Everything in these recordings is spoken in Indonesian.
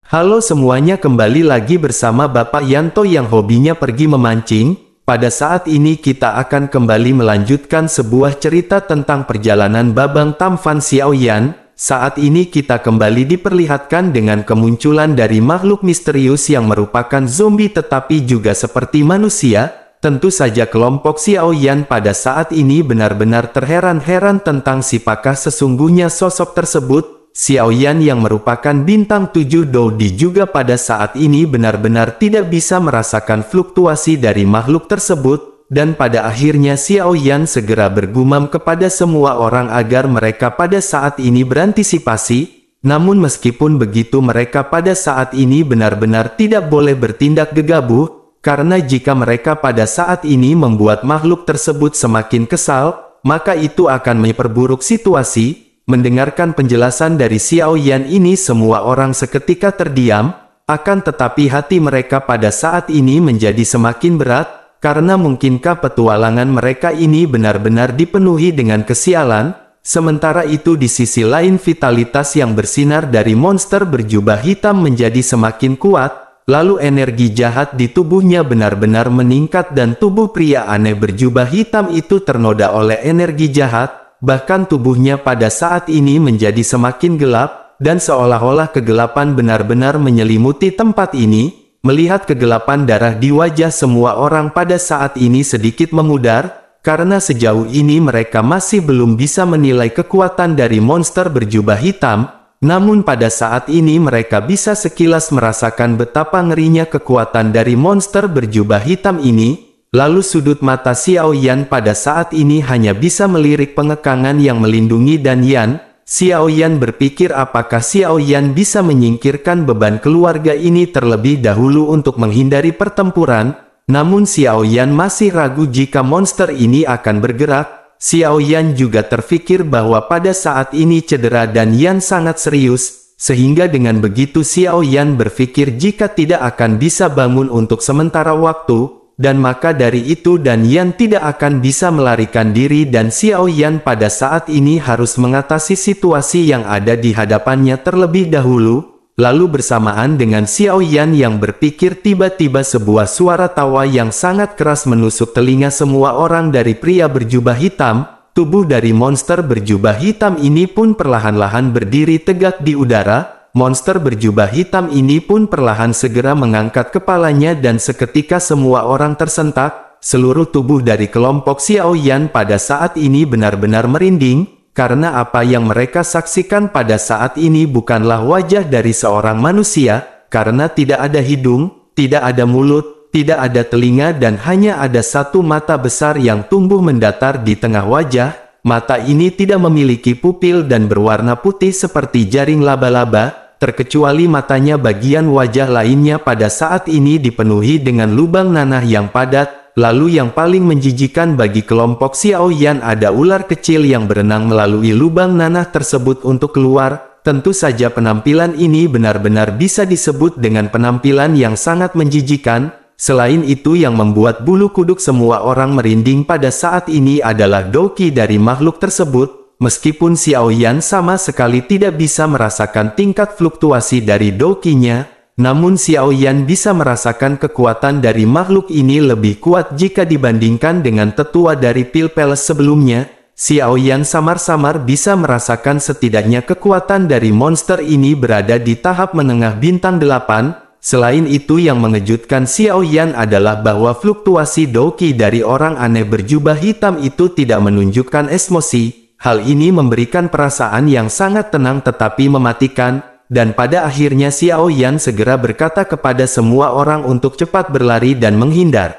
Halo semuanya, kembali lagi bersama Bapak Yanto yang hobinya pergi memancing. Pada saat ini kita akan kembali melanjutkan sebuah cerita tentang perjalanan Babang Tamfan Xiaoyan. Saat ini kita kembali diperlihatkan dengan kemunculan dari makhluk misterius yang merupakan zombie tetapi juga seperti manusia. Tentu saja kelompok Xiaoyan pada saat ini benar-benar terheran-heran tentang siapakah sesungguhnya sosok tersebut. Xiaoyan yang merupakan bintang 7 Doudi juga pada saat ini benar-benar tidak bisa merasakan fluktuasi dari makhluk tersebut, dan pada akhirnya Xiaoyan segera bergumam kepada semua orang agar mereka pada saat ini berantisipasi. Namun meskipun begitu mereka pada saat ini benar-benar tidak boleh bertindak gegabah, karena jika mereka pada saat ini membuat makhluk tersebut semakin kesal, maka itu akan memperburuk situasi. Mendengarkan penjelasan dari Xiaoyan ini semua orang seketika terdiam, akan tetapi hati mereka pada saat ini menjadi semakin berat, karena mungkinkah petualangan mereka ini benar-benar dipenuhi dengan kesialan. Sementara itu di sisi lain vitalitas yang bersinar dari monster berjubah hitam menjadi semakin kuat, lalu energi jahat di tubuhnya benar-benar meningkat dan tubuh pria aneh berjubah hitam itu ternoda oleh energi jahat. Bahkan tubuhnya pada saat ini menjadi semakin gelap, dan seolah-olah kegelapan benar-benar menyelimuti tempat ini. Melihat kegelapan darah di wajah semua orang pada saat ini sedikit memudar, karena sejauh ini mereka masih belum bisa menilai kekuatan dari monster berjubah hitam. Namun pada saat ini mereka bisa sekilas merasakan betapa ngerinya kekuatan dari monster berjubah hitam ini. Lalu sudut mata Xiaoyan pada saat ini hanya bisa melirik pengekangan yang melindungi dan Yan. Xiaoyan berpikir apakah Xiaoyan bisa menyingkirkan beban keluarga ini terlebih dahulu untuk menghindari pertempuran. Namun Xiaoyan masih ragu jika monster ini akan bergerak. Xiaoyan juga terfikir bahwa pada saat ini cedera dan Yan sangat serius. Sehingga dengan begitu Xiaoyan berpikir jika tidak akan bisa bangun untuk sementara waktu. Dan maka dari itu dan Yan tidak akan bisa melarikan diri dan Xiaoyan pada saat ini harus mengatasi situasi yang ada di hadapannya terlebih dahulu. Lalu bersamaan dengan Xiaoyan yang berpikir tiba-tiba sebuah suara tawa yang sangat keras menusuk telinga semua orang dari pria berjubah hitam. Tubuh dari monster berjubah hitam ini pun perlahan-lahan berdiri tegak di udara. Monster berjubah hitam ini pun perlahan segera mengangkat kepalanya dan seketika semua orang tersentak. Seluruh tubuh dari kelompok Xiaoyan pada saat ini benar-benar merinding, karena apa yang mereka saksikan pada saat ini bukanlah wajah dari seorang manusia, karena tidak ada hidung, tidak ada mulut, tidak ada telinga dan hanya ada satu mata besar yang tumbuh mendatar di tengah wajah. Mata ini tidak memiliki pupil dan berwarna putih seperti jaring laba-laba. Terkecuali matanya bagian wajah lainnya pada saat ini dipenuhi dengan lubang nanah yang padat. Lalu yang paling menjijikan bagi kelompok Xiaoyan ada ular kecil yang berenang melalui lubang nanah tersebut untuk keluar. Tentu saja penampilan ini benar-benar bisa disebut dengan penampilan yang sangat menjijikan. Selain itu yang membuat bulu kuduk semua orang merinding pada saat ini adalah doki dari makhluk tersebut. Meskipun Xiaoyan sama sekali tidak bisa merasakan tingkat fluktuasi dari dokinya, namun Xiaoyan bisa merasakan kekuatan dari makhluk ini lebih kuat jika dibandingkan dengan tetua dari Pil Palace sebelumnya. Xiaoyan samar-samar bisa merasakan setidaknya kekuatan dari monster ini berada di tahap menengah bintang 8. Selain itu yang mengejutkan Xiaoyan adalah bahwa fluktuasi doki dari orang aneh berjubah hitam itu tidak menunjukkan emosi. Hal ini memberikan perasaan yang sangat tenang tetapi mematikan, dan pada akhirnya Xiaoyan segera berkata kepada semua orang untuk cepat berlari dan menghindar.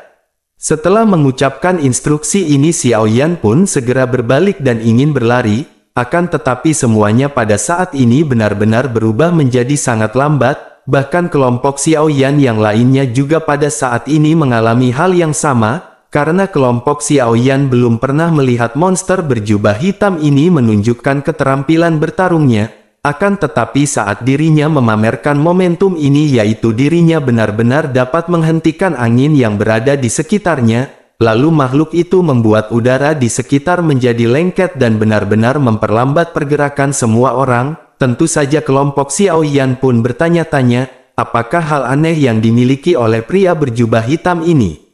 Setelah mengucapkan instruksi ini Xiaoyan pun segera berbalik dan ingin berlari, akan tetapi semuanya pada saat ini benar-benar berubah menjadi sangat lambat, bahkan kelompok Xiaoyan yang lainnya juga pada saat ini mengalami hal yang sama. Karena kelompok Xiaoyan belum pernah melihat monster berjubah hitam ini menunjukkan keterampilan bertarungnya, akan tetapi saat dirinya memamerkan momentum ini yaitu dirinya benar-benar dapat menghentikan angin yang berada di sekitarnya, lalu makhluk itu membuat udara di sekitar menjadi lengket dan benar-benar memperlambat pergerakan semua orang. tentu saja kelompok Xiao Yan pun bertanya-tanya, apakah hal aneh yang dimiliki oleh pria berjubah hitam ini?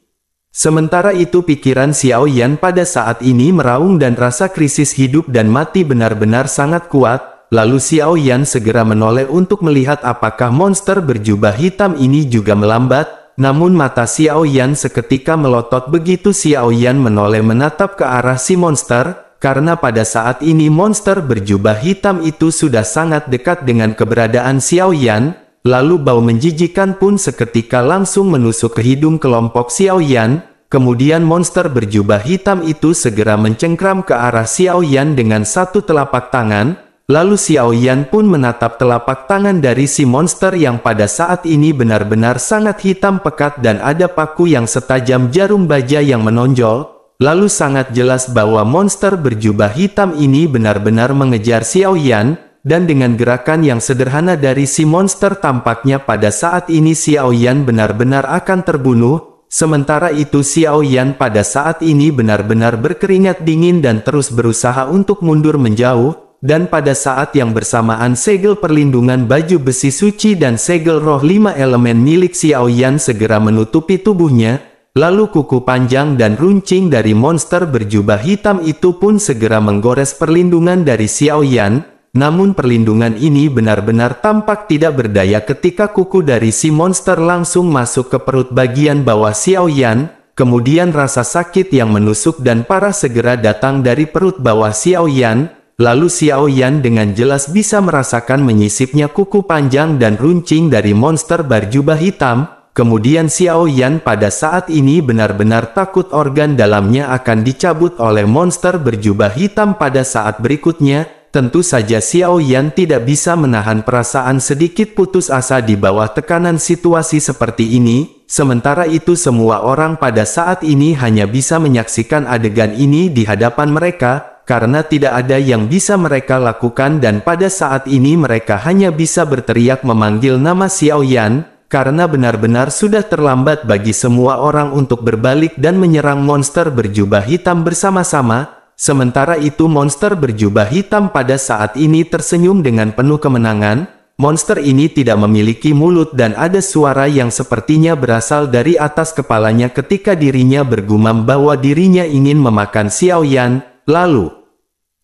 Sementara itu pikiran Xiao Yan pada saat ini meraung dan rasa krisis hidup dan mati benar-benar sangat kuat. Lalu Xiao Yan segera menoleh untuk melihat apakah monster berjubah hitam ini juga melambat. Namun mata Xiao Yan seketika melotot begitu Xiao Yan menoleh menatap ke arah si monster. Karena pada saat ini monster berjubah hitam itu sudah sangat dekat dengan keberadaan Xiao Yan. Lalu bau menjijikan pun seketika langsung menusuk ke hidung kelompok Xiao Yan. Kemudian monster berjubah hitam itu segera mencengkram ke arah Xiao Yan dengan satu telapak tangan. Lalu Xiao Yan pun menatap telapak tangan dari si monster yang pada saat ini benar-benar sangat hitam pekat dan ada paku yang setajam jarum baja yang menonjol. Lalu sangat jelas bahwa monster berjubah hitam ini benar-benar mengejar Xiao Yan. Dan dengan gerakan yang sederhana dari si monster tampaknya pada saat ini Xiao Yan benar-benar akan terbunuh. Sementara itu Xiao Yan pada saat ini benar-benar berkeringat dingin dan terus berusaha untuk mundur menjauh. Dan pada saat yang bersamaan segel perlindungan baju besi suci dan segel roh 5 elemen milik Xiao Yan segera menutupi tubuhnya. Lalu kuku panjang dan runcing dari monster berjubah hitam itu pun segera menggores perlindungan dari Xiao Yan. Namun perlindungan ini benar-benar tampak tidak berdaya ketika kuku dari si monster langsung masuk ke perut bagian bawah Xiao Yan. Kemudian rasa sakit yang menusuk dan parah segera datang dari perut bawah Xiao Yan. Lalu Xiao Yan dengan jelas bisa merasakan menyisipnya kuku panjang dan runcing dari monster berjubah hitam. Kemudian Xiao Yan pada saat ini benar-benar takut organ dalamnya akan dicabut oleh monster berjubah hitam pada saat berikutnya. Tentu saja Xiao Yan tidak bisa menahan perasaan sedikit putus asa di bawah tekanan situasi seperti ini. Sementara itu semua orang pada saat ini hanya bisa menyaksikan adegan ini di hadapan mereka, karena tidak ada yang bisa mereka lakukan dan pada saat ini mereka hanya bisa berteriak memanggil nama Xiao Yan, karena benar-benar sudah terlambat bagi semua orang untuk berbalik dan menyerang monster berjubah hitam bersama-sama. Sementara itu monster berjubah hitam pada saat ini tersenyum dengan penuh kemenangan. Monster ini tidak memiliki mulut dan ada suara yang sepertinya berasal dari atas kepalanya ketika dirinya bergumam bahwa dirinya ingin memakan Xiao Yan. Lalu,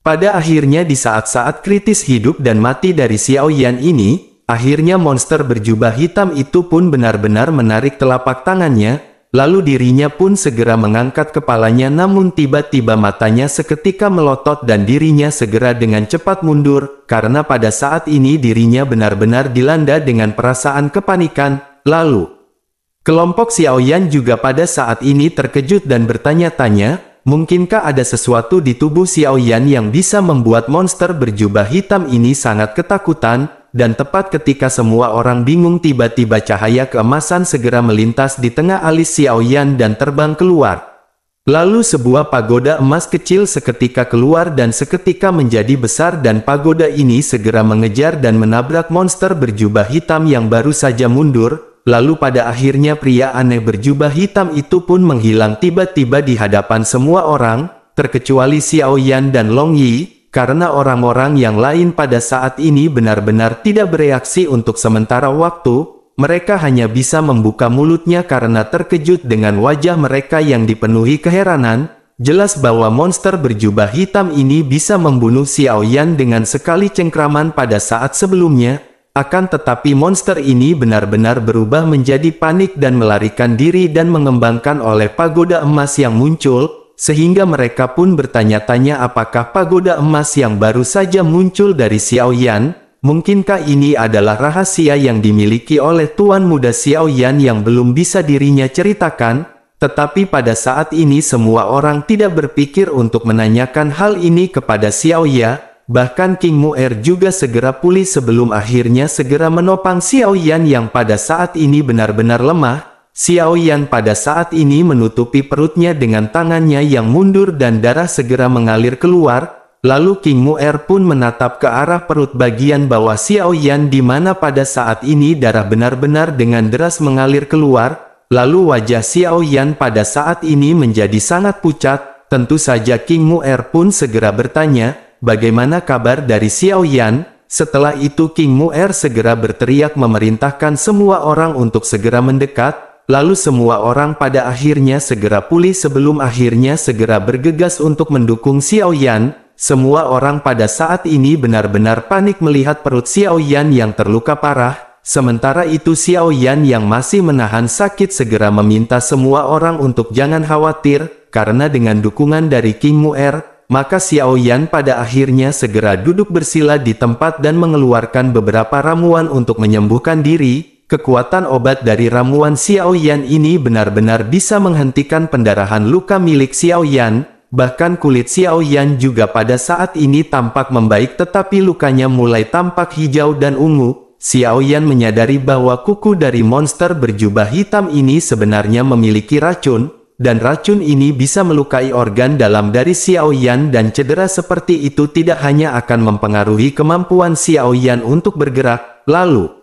pada akhirnya di saat-saat kritis hidup dan mati dari Xiao Yan ini, akhirnya monster berjubah hitam itu pun benar-benar menarik telapak tangannya. Lalu dirinya pun segera mengangkat kepalanya namun tiba-tiba matanya seketika melotot dan dirinya segera dengan cepat mundur, karena pada saat ini dirinya benar-benar dilanda dengan perasaan kepanikan. Lalu, kelompok Xiao Yan juga pada saat ini terkejut dan bertanya-tanya, mungkinkah ada sesuatu di tubuh Xiao Yan yang bisa membuat monster berjubah hitam ini sangat ketakutan? Dan tepat ketika semua orang bingung tiba-tiba cahaya keemasan segera melintas di tengah alis Xiao Yan dan terbang keluar. Lalu sebuah pagoda emas kecil seketika keluar dan seketika menjadi besar dan pagoda ini segera mengejar dan menabrak monster berjubah hitam yang baru saja mundur. Lalu pada akhirnya pria aneh berjubah hitam itu pun menghilang tiba-tiba di hadapan semua orang, terkecuali Xiao Yan dan Long Yi. Karena orang-orang yang lain pada saat ini benar-benar tidak bereaksi untuk sementara waktu, mereka hanya bisa membuka mulutnya karena terkejut dengan wajah mereka yang dipenuhi keheranan. Jelas bahwa monster berjubah hitam ini bisa membunuh Xiao Yan dengan sekali cengkraman pada saat sebelumnya. Akan tetapi monster ini benar-benar berubah menjadi panik dan melarikan diri dan mengembangkan oleh pagoda emas yang muncul. Sehingga mereka pun bertanya-tanya apakah pagoda emas yang baru saja muncul dari Xiao Yan, mungkinkah ini adalah rahasia yang dimiliki oleh Tuan Muda Xiao Yan yang belum bisa dirinya ceritakan. Tetapi pada saat ini semua orang tidak berpikir untuk menanyakan hal ini kepada Xiao Ya. Bahkan King Mu'er juga segera pulih sebelum akhirnya segera menopang Xiao Yan yang pada saat ini benar-benar lemah. Xiao Yan pada saat ini menutupi perutnya dengan tangannya yang mundur dan darah segera mengalir keluar. Lalu King Mu'er pun menatap ke arah perut bagian bawah Xiao Yan di mana pada saat ini darah benar-benar dengan deras mengalir keluar. Lalu wajah Xiao Yan pada saat ini menjadi sangat pucat. Tentu saja King Mu'er pun segera bertanya, bagaimana kabar dari Xiao Yan? Setelah itu King Mu'er segera berteriak memerintahkan semua orang untuk segera mendekat, lalu semua orang pada akhirnya segera pulih sebelum akhirnya segera bergegas untuk mendukung Xiao Yan. Semua orang pada saat ini benar-benar panik melihat perut Xiao Yan yang terluka parah. Sementara itu Xiao Yan yang masih menahan sakit segera meminta semua orang untuk jangan khawatir, karena dengan dukungan dari King Mu'er, maka Xiao Yan pada akhirnya segera duduk bersila di tempat dan mengeluarkan beberapa ramuan untuk menyembuhkan diri. Kekuatan obat dari ramuan Xiao Yan ini benar-benar bisa menghentikan pendarahan luka milik Xiao Yan. Bahkan kulit Xiao Yan juga pada saat ini tampak membaik tetapi lukanya mulai tampak hijau dan ungu. Xiao Yan menyadari bahwa kuku dari monster berjubah hitam ini sebenarnya memiliki racun, dan racun ini bisa melukai organ dalam dari Xiao Yan dan cedera seperti itu tidak hanya akan mempengaruhi kemampuan Xiao Yan untuk bergerak. Lalu,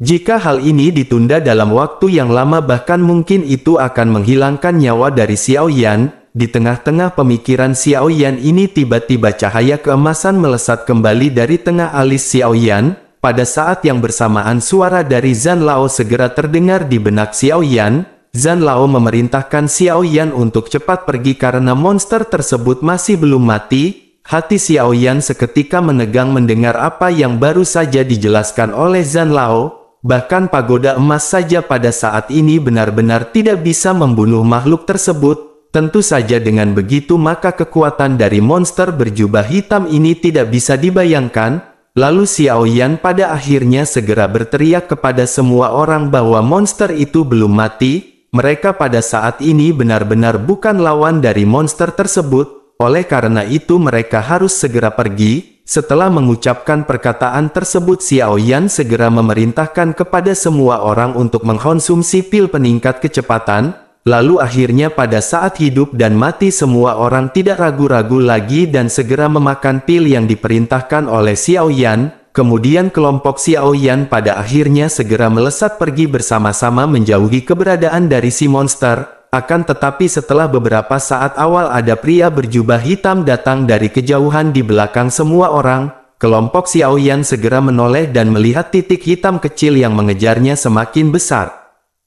jika hal ini ditunda dalam waktu yang lama bahkan mungkin itu akan menghilangkan nyawa dari Xiao Yan. Di tengah-tengah pemikiran Xiao Yan ini tiba-tiba cahaya keemasan melesat kembali dari tengah alis Xiao Yan. Pada saat yang bersamaan suara dari Zhan Lao segera terdengar di benak Xiao Yan. Zhan Lao memerintahkan Xiao Yan untuk cepat pergi karena monster tersebut masih belum mati. Hati Xiao Yan seketika menegang mendengar apa yang baru saja dijelaskan oleh Zhan Lao. Bahkan pagoda emas saja pada saat ini benar-benar tidak bisa membunuh makhluk tersebut. Tentu saja dengan begitu maka kekuatan dari monster berjubah hitam ini tidak bisa dibayangkan. Lalu Xiao Yan pada akhirnya segera berteriak kepada semua orang bahwa monster itu belum mati. Mereka pada saat ini benar-benar bukan lawan dari monster tersebut. Oleh karena itu mereka harus segera pergi. Setelah mengucapkan perkataan tersebut Xiao Yan segera memerintahkan kepada semua orang untuk mengkonsumsi pil peningkat kecepatan. Lalu akhirnya pada saat hidup dan mati semua orang tidak ragu-ragu lagi dan segera memakan pil yang diperintahkan oleh Xiao Yan. Kemudian kelompok Xiao Yan pada akhirnya segera melesat pergi bersama-sama menjauhi keberadaan dari si monster. Akan tetapi setelah beberapa saat awal ada pria berjubah hitam datang dari kejauhan di belakang semua orang. Kelompok Xiao Yan segera menoleh dan melihat titik hitam kecil yang mengejarnya semakin besar.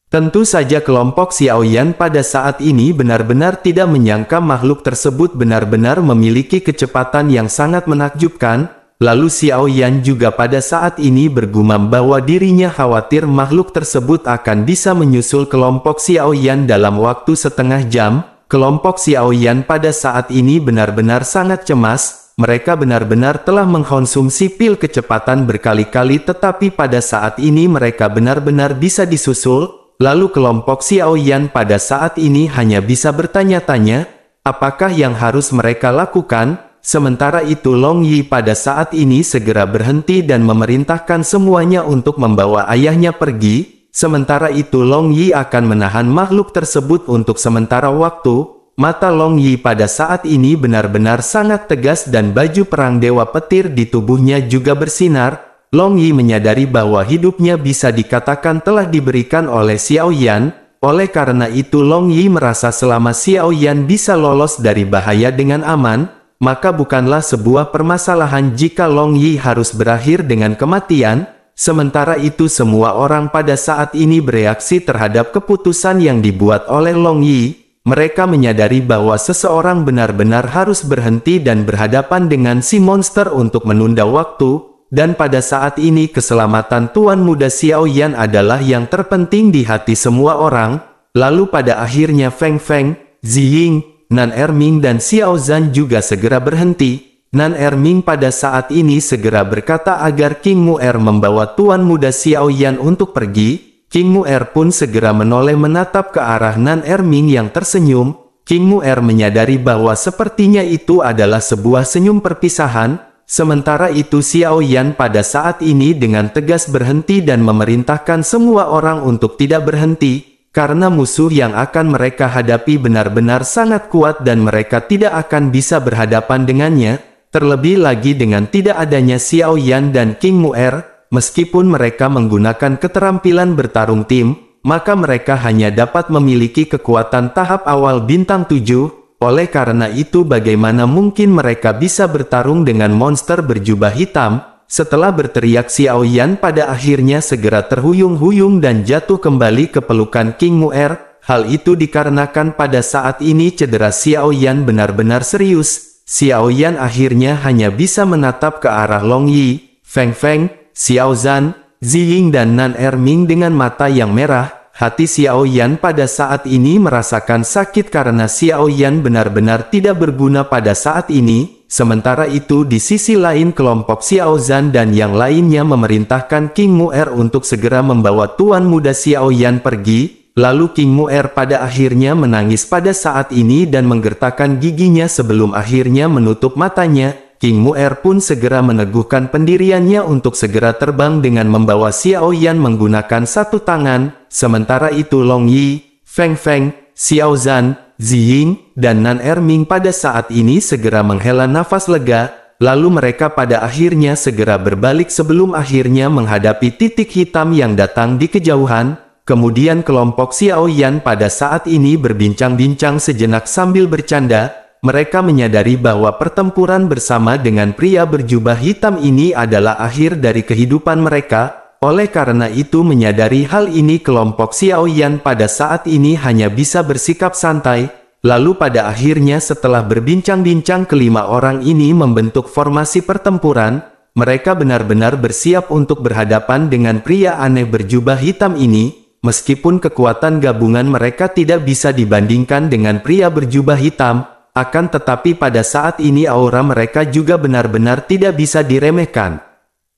Tentu saja kelompok Xiao Yan pada saat ini benar-benar tidak menyangka makhluk tersebut benar-benar memiliki kecepatan yang sangat menakjubkan. Lalu Xiao Yan juga pada saat ini bergumam bahwa dirinya khawatir makhluk tersebut akan bisa menyusul kelompok Xiao Yan dalam waktu setengah jam. Kelompok Xiao Yan pada saat ini benar-benar sangat cemas. Mereka benar-benar telah mengkonsumsi pil kecepatan berkali-kali tetapi pada saat ini mereka benar-benar bisa disusul. Lalu kelompok Xiao Yan pada saat ini hanya bisa bertanya-tanya, apakah yang harus mereka lakukan? Sementara itu Long Yi pada saat ini segera berhenti dan memerintahkan semuanya untuk membawa ayahnya pergi. Sementara itu Long Yi akan menahan makhluk tersebut untuk sementara waktu. Mata Long Yi pada saat ini benar-benar sangat tegas dan baju perang dewa petir di tubuhnya juga bersinar. Long Yi menyadari bahwa hidupnya bisa dikatakan telah diberikan oleh Xiao Yan. Oleh karena itu Long Yi merasa selama Xiao Yan bisa lolos dari bahaya dengan aman, maka bukanlah sebuah permasalahan jika Long Yi harus berakhir dengan kematian. Sementara itu semua orang pada saat ini bereaksi terhadap keputusan yang dibuat oleh Long Yi. Mereka menyadari bahwa seseorang benar-benar harus berhenti dan berhadapan dengan si monster untuk menunda waktu. Dan pada saat ini keselamatan Tuan Muda Xiao Yan adalah yang terpenting di hati semua orang. Lalu pada akhirnya Feng Feng, Ziying, Nan Erming dan Xiao Zhan juga segera berhenti. Nan Erming pada saat ini segera berkata agar King Mu'er membawa Tuan Muda Xiao Yan untuk pergi. King Mu'er pun segera menoleh menatap ke arah Nan Erming yang tersenyum. King Mu'er menyadari bahwa sepertinya itu adalah sebuah senyum perpisahan. Sementara itu Xiao Yan pada saat ini dengan tegas berhenti dan memerintahkan semua orang untuk tidak berhenti, karena musuh yang akan mereka hadapi benar-benar sangat kuat dan mereka tidak akan bisa berhadapan dengannya, terlebih lagi dengan tidak adanya Xiao Yan dan King Mu'er. Meskipun mereka menggunakan keterampilan bertarung tim, maka mereka hanya dapat memiliki kekuatan tahap awal bintang 7. Oleh karena itu bagaimana mungkin mereka bisa bertarung dengan monster berjubah hitam? Setelah berteriak, Xiao Yan pada akhirnya segera terhuyung-huyung dan jatuh kembali ke pelukan King Mu'er. Hal itu dikarenakan pada saat ini cedera Xiao Yan benar-benar serius. Xiao Yan akhirnya hanya bisa menatap ke arah Long Yi, Feng Feng, Xiao Zhan, Ziying dan Nan Erming dengan mata yang merah. Hati Xiao Yan pada saat ini merasakan sakit karena Xiao Yan benar-benar tidak berguna pada saat ini. Sementara itu di sisi lain kelompok Xiao Zhan dan yang lainnya memerintahkan King Mu'er untuk segera membawa Tuan Muda Xiao Yan pergi. Lalu King Mu'er pada akhirnya menangis pada saat ini dan menggertakkan giginya sebelum akhirnya menutup matanya. King Mu'er pun segera meneguhkan pendiriannya untuk segera terbang dengan membawa Xiao Yan menggunakan satu tangan. Sementara itu Long Yi, Feng Feng, Xiao Zhan, Ziying, dan Nan Erming pada saat ini segera menghela nafas lega, lalu mereka pada akhirnya segera berbalik sebelum akhirnya menghadapi titik hitam yang datang di kejauhan. Kemudian kelompok Xiao Yan pada saat ini berbincang-bincang sejenak sambil bercanda. Mereka menyadari bahwa pertempuran bersama dengan pria berjubah hitam ini adalah akhir dari kehidupan mereka. Oleh karena itu menyadari hal ini kelompok Xiao Yan pada saat ini hanya bisa bersikap santai. Lalu pada akhirnya setelah berbincang-bincang kelima orang ini membentuk formasi pertempuran. Mereka benar-benar bersiap untuk berhadapan dengan pria aneh berjubah hitam ini. Meskipun kekuatan gabungan mereka tidak bisa dibandingkan dengan pria berjubah hitam, akan tetapi pada saat ini aura mereka juga benar-benar tidak bisa diremehkan.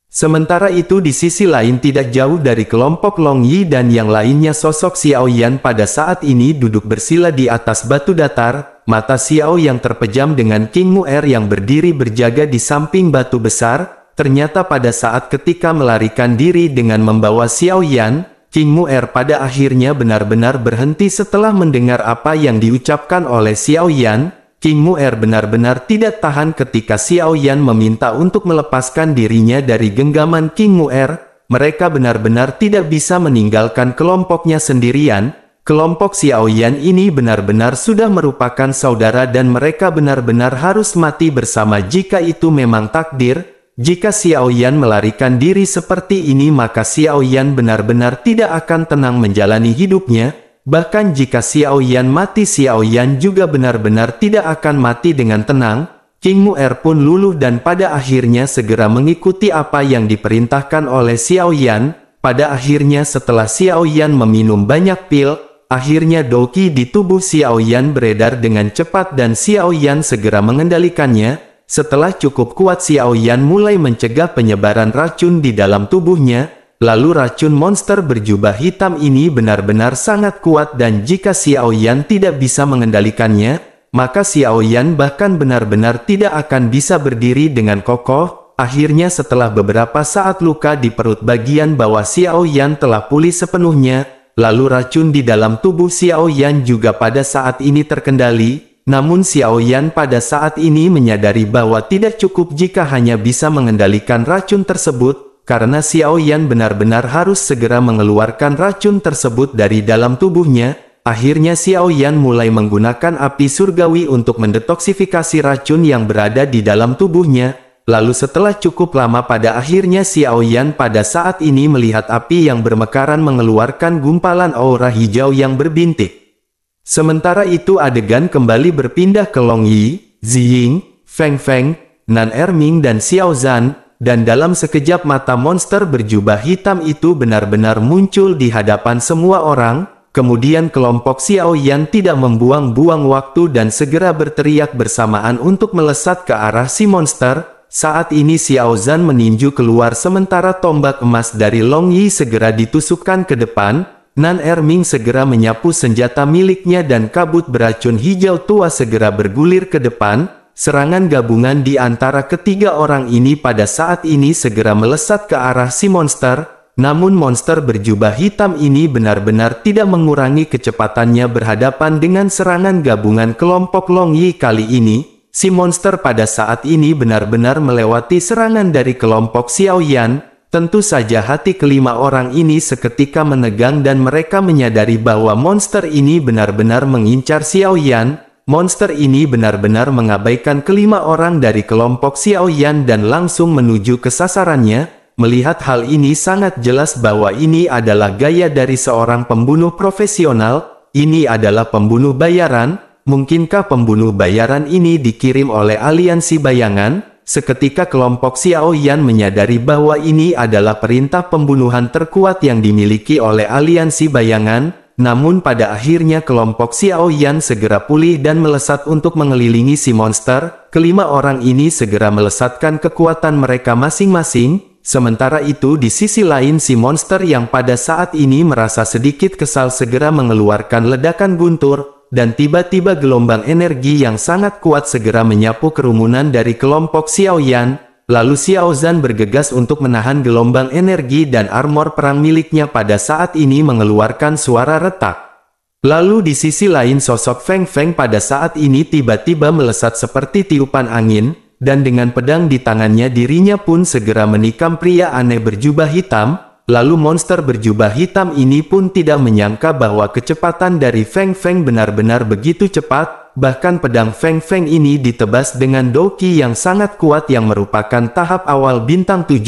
Sementara itu di sisi lain tidak jauh dari kelompok Long Yi dan yang lainnya sosok Xiao Yan pada saat ini duduk bersila di atas batu datar. Mata Xiao yang terpejam dengan King Mu'er yang berdiri berjaga di samping batu besar. Ternyata pada saat ketika melarikan diri dengan membawa Xiao Yan, King Mu'er pada akhirnya benar-benar berhenti setelah mendengar apa yang diucapkan oleh Xiao Yan. King Mu'er benar-benar tidak tahan ketika Xiao Yan meminta untuk melepaskan dirinya dari genggaman King Mu'er. Mereka benar-benar tidak bisa meninggalkan kelompoknya sendirian. Kelompok Xiao Yan ini benar-benar sudah merupakan saudara dan mereka benar-benar harus mati bersama jika itu memang takdir. Jika Xiao Yan melarikan diri seperti ini maka Xiao Yan benar-benar tidak akan tenang menjalani hidupnya. Bahkan jika Xiao Yan mati Xiao Yan juga benar-benar tidak akan mati dengan tenang. King Mu'er pun luluh dan pada akhirnya segera mengikuti apa yang diperintahkan oleh Xiao Yan. Pada akhirnya setelah Xiao Yan meminum banyak pil, akhirnya Douqi di tubuh Xiao Yan beredar dengan cepat dan Xiao Yan segera mengendalikannya. Setelah cukup kuat Xiao Yan mulai mencegah penyebaran racun di dalam tubuhnya. Lalu racun monster berjubah hitam ini benar-benar sangat kuat dan jika Xiao Yan tidak bisa mengendalikannya, maka Xiao Yan bahkan benar-benar tidak akan bisa berdiri dengan kokoh. Akhirnya setelah beberapa saat luka di perut bagian bawah Xiao Yan telah pulih sepenuhnya, lalu racun di dalam tubuh Xiao Yan juga pada saat ini terkendali. Namun Xiao Yan pada saat ini menyadari bahwa tidak cukup jika hanya bisa mengendalikan racun tersebut. Karena Xiao Yan benar-benar harus segera mengeluarkan racun tersebut dari dalam tubuhnya, akhirnya Xiao Yan mulai menggunakan api surgawi untuk mendetoksifikasi racun yang berada di dalam tubuhnya. Lalu setelah cukup lama pada akhirnya Xiao Yan pada saat ini melihat api yang bermekaran mengeluarkan gumpalan aura hijau yang berbintik. Sementara itu adegan kembali berpindah ke Long Yi, Ziying, Feng Feng, Nan Erming dan Xiao Zhan. Dan dalam sekejap mata monster berjubah hitam itu benar-benar muncul di hadapan semua orang. Kemudian kelompok Xiao Yan tidak membuang-buang waktu dan segera berteriak bersamaan untuk melesat ke arah si monster. Saat ini Xiao Zhan meninju keluar sementara tombak emas dari Long Yi segera ditusukkan ke depan. Nan Erming segera menyapu senjata miliknya dan kabut beracun hijau tua segera bergulir ke depan. Serangan gabungan di antara ketiga orang ini pada saat ini segera melesat ke arah si monster. Namun monster berjubah hitam ini benar-benar tidak mengurangi kecepatannya berhadapan dengan serangan gabungan kelompok Long Yi kali ini. Si monster pada saat ini benar-benar melewati serangan dari kelompok Xiao Yan. Tentu saja hati kelima orang ini seketika menegang dan mereka menyadari bahwa monster ini benar-benar mengincar Xiao Yan. monster ini benar-benar mengabaikan kelima orang dari kelompok Xiao Yan dan langsung menuju ke sasarannya. Melihat hal ini sangat jelas bahwa ini adalah gaya dari seorang pembunuh profesional. Ini adalah pembunuh bayaran. Mungkinkah pembunuh bayaran ini dikirim oleh aliansi bayangan? Seketika kelompok Xiao Yan menyadari bahwa ini adalah perintah pembunuhan terkuat yang dimiliki oleh aliansi bayangan. Namun pada akhirnya kelompok Xiao Yan segera pulih dan melesat untuk mengelilingi si monster. Kelima orang ini segera melesatkan kekuatan mereka masing-masing. Sementara itu di sisi lain si monster yang pada saat ini merasa sedikit kesal segera mengeluarkan ledakan guntur, dan tiba-tiba gelombang energi yang sangat kuat segera menyapu kerumunan dari kelompok Xiao Yan. Lalu Xiao Zhan bergegas untuk menahan gelombang energi dan armor perang miliknya pada saat ini mengeluarkan suara retak. Lalu di sisi lain sosok Feng Feng pada saat ini tiba-tiba melesat seperti tiupan angin. Dan dengan pedang di tangannya dirinya pun segera menikam pria aneh berjubah hitam. Lalu monster berjubah hitam ini pun tidak menyangka bahwa kecepatan dari Feng Feng benar-benar begitu cepat. Bahkan pedang Feng Feng ini ditebas dengan doki yang sangat kuat yang merupakan tahap awal bintang 7.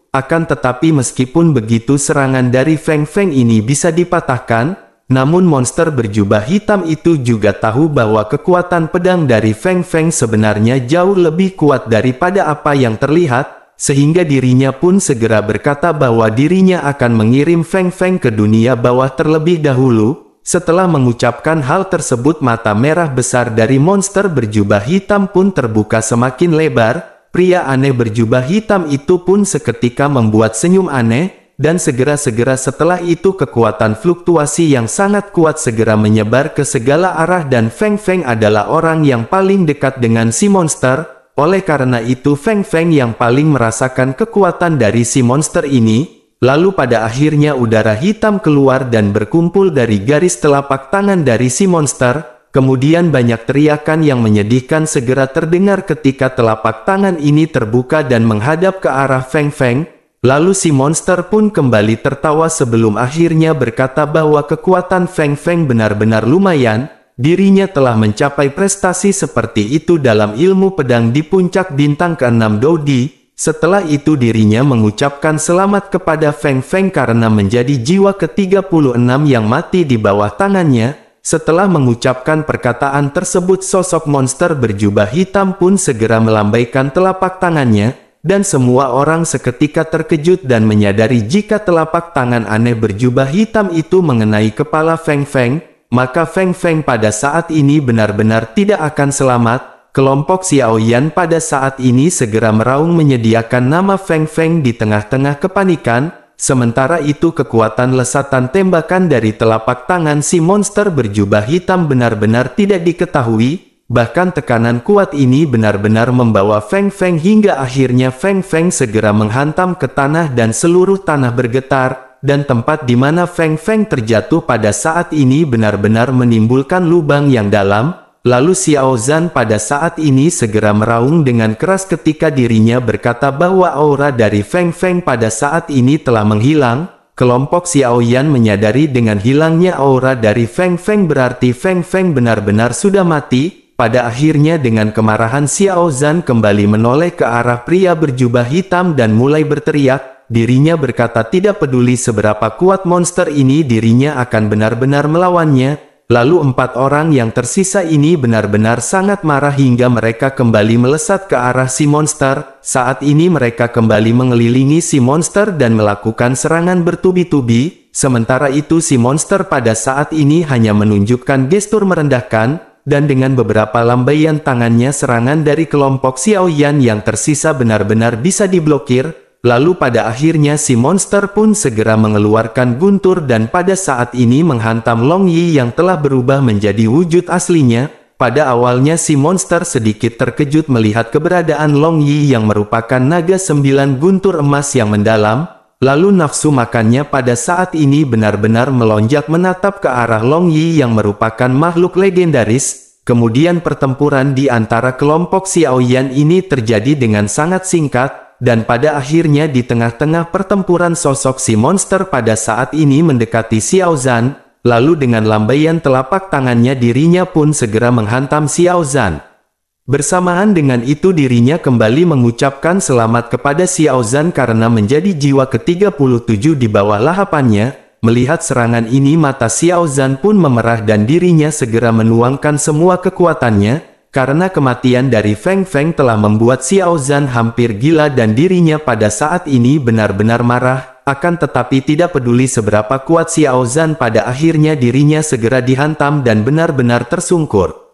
Akan tetapi meskipun begitu serangan dari Feng Feng ini bisa dipatahkan. Namun monster berjubah hitam itu juga tahu bahwa kekuatan pedang dari Feng Feng sebenarnya jauh lebih kuat daripada apa yang terlihat, sehingga dirinya pun segera berkata bahwa dirinya akan mengirim Feng Feng ke dunia bawah terlebih dahulu. Setelah mengucapkan hal tersebut mata merah besar dari monster berjubah hitam pun terbuka semakin lebar. Pria aneh berjubah hitam itu pun seketika membuat senyum aneh. Dan segera setelah itu kekuatan fluktuasi yang sangat kuat segera menyebar ke segala arah dan Feng Feng adalah orang yang paling dekat dengan si monster. Oleh karena itu Feng Feng yang paling merasakan kekuatan dari si monster ini. Lalu pada akhirnya udara hitam keluar dan berkumpul dari garis telapak tangan dari si monster. Kemudian banyak teriakan yang menyedihkan segera terdengar ketika telapak tangan ini terbuka dan menghadap ke arah Feng Feng. Lalu si monster pun kembali tertawa sebelum akhirnya berkata bahwa kekuatan Feng Feng benar-benar lumayan. Dirinya telah mencapai prestasi seperti itu dalam ilmu pedang di puncak bintang ke-6 Dodi. Setelah itu dirinya mengucapkan selamat kepada Feng Feng karena menjadi jiwa ke-36 yang mati di bawah tangannya. Setelah mengucapkan perkataan tersebut sosok monster berjubah hitam pun segera melambaikan telapak tangannya. Dan semua orang seketika terkejut dan menyadari jika telapak tangan aneh berjubah hitam itu mengenai kepala Feng Feng, maka Feng Feng pada saat ini benar-benar tidak akan selamat. Kelompok Xiao Yan pada saat ini segera meraung menyediakan nama Feng Feng di tengah-tengah kepanikan. Sementara itu kekuatan lesatan tembakan dari telapak tangan si monster berjubah hitam benar-benar tidak diketahui. Bahkan tekanan kuat ini benar-benar membawa Feng Feng hingga akhirnya Feng Feng segera menghantam ke tanah dan seluruh tanah bergetar, dan tempat di mana Feng Feng terjatuh pada saat ini benar-benar menimbulkan lubang yang dalam. Lalu Xiao Zhan pada saat ini segera meraung dengan keras ketika dirinya berkata bahwa aura dari Feng Feng pada saat ini telah menghilang. Kelompok Xiao Yan menyadari dengan hilangnya aura dari Feng Feng berarti Feng Feng benar-benar sudah mati. Pada akhirnya dengan kemarahan Xiao Zhan kembali menoleh ke arah pria berjubah hitam dan mulai berteriak. Dirinya berkata tidak peduli seberapa kuat monster ini dirinya akan benar-benar melawannya. Lalu 4 orang yang tersisa ini benar-benar sangat marah hingga mereka kembali melesat ke arah si monster. Saat ini mereka kembali mengelilingi si monster dan melakukan serangan bertubi-tubi. Sementara itu si monster pada saat ini hanya menunjukkan gestur merendahkan. Dan dengan beberapa lambaian tangannya serangan dari kelompok Xiao Yan yang tersisa benar-benar bisa diblokir. Lalu pada akhirnya si monster pun segera mengeluarkan guntur dan pada saat ini menghantam Long Yi yang telah berubah menjadi wujud aslinya. Pada awalnya si monster sedikit terkejut melihat keberadaan Long Yi yang merupakan naga 9 guntur emas yang mendalam. Lalu nafsu makannya pada saat ini benar-benar melonjak menatap ke arah Long Yi yang merupakan makhluk legendaris. Kemudian pertempuran di antara kelompok Xiao Yan ini terjadi dengan sangat singkat. Dan pada akhirnya di tengah-tengah pertempuran sosok si monster pada saat ini mendekati Xiao Zhan. lalu dengan lambaian telapak tangannya dirinya pun segera menghantam Xiao Zhan. Bersamaan dengan itu dirinya kembali mengucapkan selamat kepada Xiao Zhan karena menjadi jiwa ke-37 di bawah lahapannya. Melihat serangan ini mata Xiao Zhan pun memerah dan dirinya segera menuangkan semua kekuatannya, karena kematian dari Feng Feng telah membuat Xiao Zhan hampir gila dan dirinya pada saat ini benar-benar marah. Akan tetapi tidak peduli seberapa kuat Xiao Zhan, pada akhirnya dirinya segera dihantam dan benar-benar tersungkur.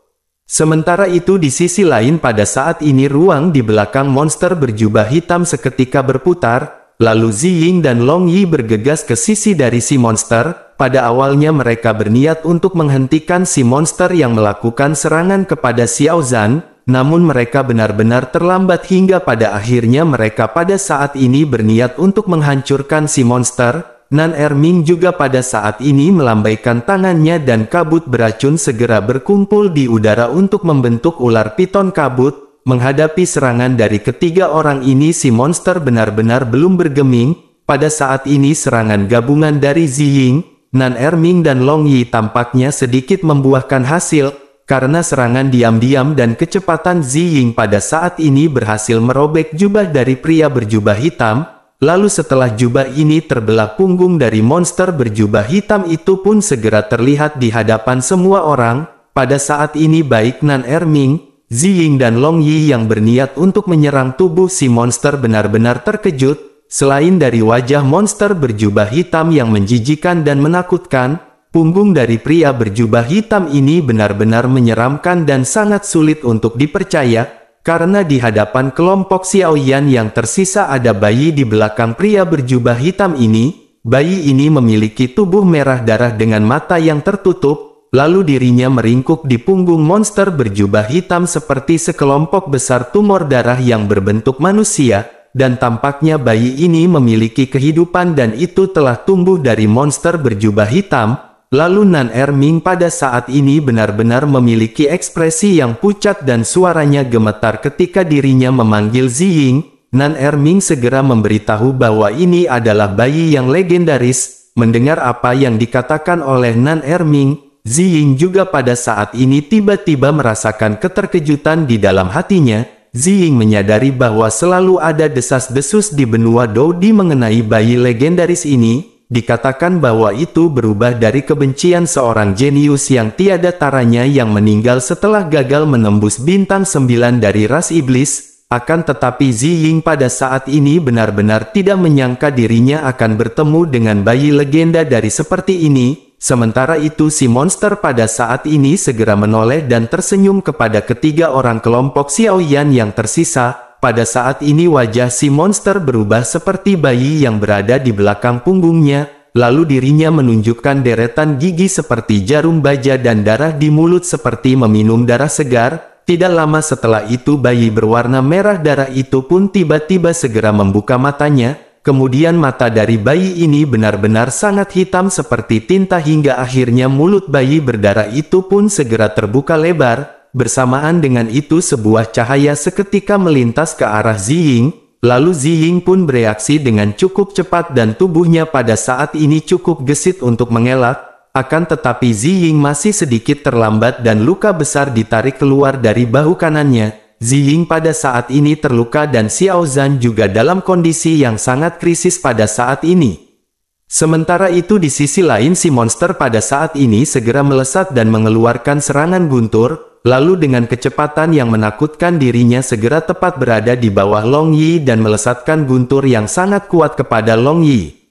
Sementara itu di sisi lain pada saat ini ruang di belakang monster berjubah hitam seketika berputar, lalu Ziying dan Long Yi bergegas ke sisi dari si monster. Pada awalnya mereka berniat untuk menghentikan si monster yang melakukan serangan kepada Xiao Zhan, namun mereka benar-benar terlambat hingga pada akhirnya mereka pada saat ini berniat untuk menghancurkan si monster. Nan Erming juga pada saat ini melambaikan tangannya dan kabut beracun segera berkumpul di udara untuk membentuk ular piton kabut. Menghadapi serangan dari ketiga orang ini si monster benar-benar belum bergeming. Pada saat ini serangan gabungan dari Ziying, Nan Erming dan Long Yi tampaknya sedikit membuahkan hasil, karena serangan diam-diam dan kecepatan Ziying pada saat ini berhasil merobek jubah dari pria berjubah hitam. Lalu setelah jubah ini terbelah, punggung dari monster berjubah hitam itu pun segera terlihat di hadapan semua orang. Pada saat ini baik Nan Erming, Ziying dan Long Yi yang berniat untuk menyerang tubuh si monster benar-benar terkejut. Selain dari wajah monster berjubah hitam yang menjijikan dan menakutkan, punggung dari pria berjubah hitam ini benar-benar menyeramkan dan sangat sulit untuk dipercaya. Karena di hadapan kelompok Xiaoyan yang tersisa ada bayi di belakang pria berjubah hitam ini. Bayi ini memiliki tubuh merah darah dengan mata yang tertutup, lalu dirinya meringkuk di punggung monster berjubah hitam seperti sekelompok besar tumor darah yang berbentuk manusia, dan tampaknya bayi ini memiliki kehidupan dan itu telah tumbuh dari monster berjubah hitam. Lalu Nan Erming pada saat ini benar-benar memiliki ekspresi yang pucat dan suaranya gemetar ketika dirinya memanggil Ziying. Nan Erming segera memberitahu bahwa ini adalah bayi yang legendaris. Mendengar apa yang dikatakan oleh Nan Erming, Ziying juga pada saat ini tiba-tiba merasakan keterkejutan di dalam hatinya. Ziying menyadari bahwa selalu ada desas-desus di benua Dodi mengenai bayi legendaris ini. Dikatakan bahwa itu berubah dari kebencian seorang jenius yang tiada taranya yang meninggal setelah gagal menembus bintang 9 dari ras iblis. Akan tetapi Ziying pada saat ini benar-benar tidak menyangka dirinya akan bertemu dengan bayi legenda dari seperti ini. Sementara itu si monster pada saat ini segera menoleh dan tersenyum kepada ketiga orang kelompok Xiaoyan yang tersisa. Pada saat ini wajah si monster berubah seperti bayi yang berada di belakang punggungnya, lalu dirinya menunjukkan deretan gigi seperti jarum baja dan darah di mulut seperti meminum darah segar. Tidak lama setelah itu bayi berwarna merah darah itu pun tiba-tiba segera membuka matanya, kemudian mata dari bayi ini benar-benar sangat hitam seperti tinta hingga akhirnya mulut bayi berdarah itu pun segera terbuka lebar. Bersamaan dengan itu sebuah cahaya seketika melintas ke arah Ziying, lalu Ziying pun bereaksi dengan cukup cepat dan tubuhnya pada saat ini cukup gesit untuk mengelak. Akan tetapi Ziying masih sedikit terlambat dan luka besar ditarik keluar dari bahu kanannya. Ziying pada saat ini terluka dan Xiao Zhan juga dalam kondisi yang sangat krisis pada saat ini. Sementara itu di sisi lain si monster pada saat ini segera melesat dan mengeluarkan serangan guntur. Lalu dengan kecepatan yang menakutkan dirinya segera tepat berada di bawah Long Yi dan melesatkan guntur yang sangat kuat kepada Long Yi.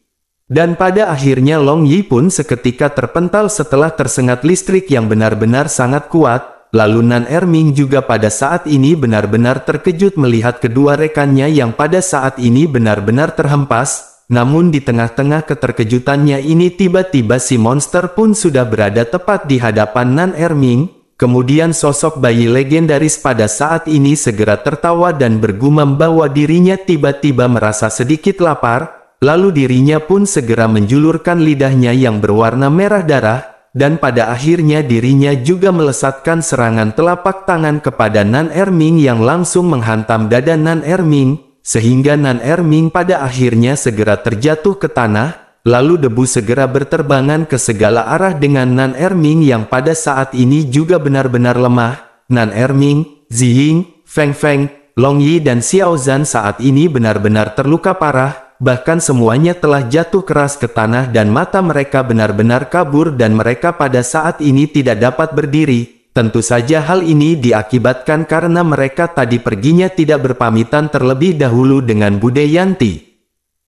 Dan pada akhirnya Long Yi pun seketika terpental setelah tersengat listrik yang benar-benar sangat kuat. Lalu Nan Erming juga pada saat ini benar-benar terkejut melihat kedua rekannya yang pada saat ini benar-benar terhempas. Namun di tengah-tengah keterkejutannya ini tiba-tiba si monster pun sudah berada tepat di hadapan Nan Erming. Kemudian sosok bayi legendaris pada saat ini segera tertawa dan bergumam bahwa dirinya tiba-tiba merasa sedikit lapar, lalu dirinya pun segera menjulurkan lidahnya yang berwarna merah darah, dan pada akhirnya dirinya juga melesatkan serangan telapak tangan kepada Nan Erming yang langsung menghantam dada Nan Erming, sehingga Nan Erming pada akhirnya segera terjatuh ke tanah. Lalu debu segera berterbangan ke segala arah dengan Nan Erming yang pada saat ini juga benar-benar lemah. Nan Erming, Ziying, Feng Feng, Long Yi dan Xiao Zhan saat ini benar-benar terluka parah, bahkan semuanya telah jatuh keras ke tanah dan mata mereka benar-benar kabur dan mereka pada saat ini tidak dapat berdiri. Tentu saja hal ini diakibatkan karena mereka tadi perginya tidak berpamitan terlebih dahulu dengan Bude Yanti.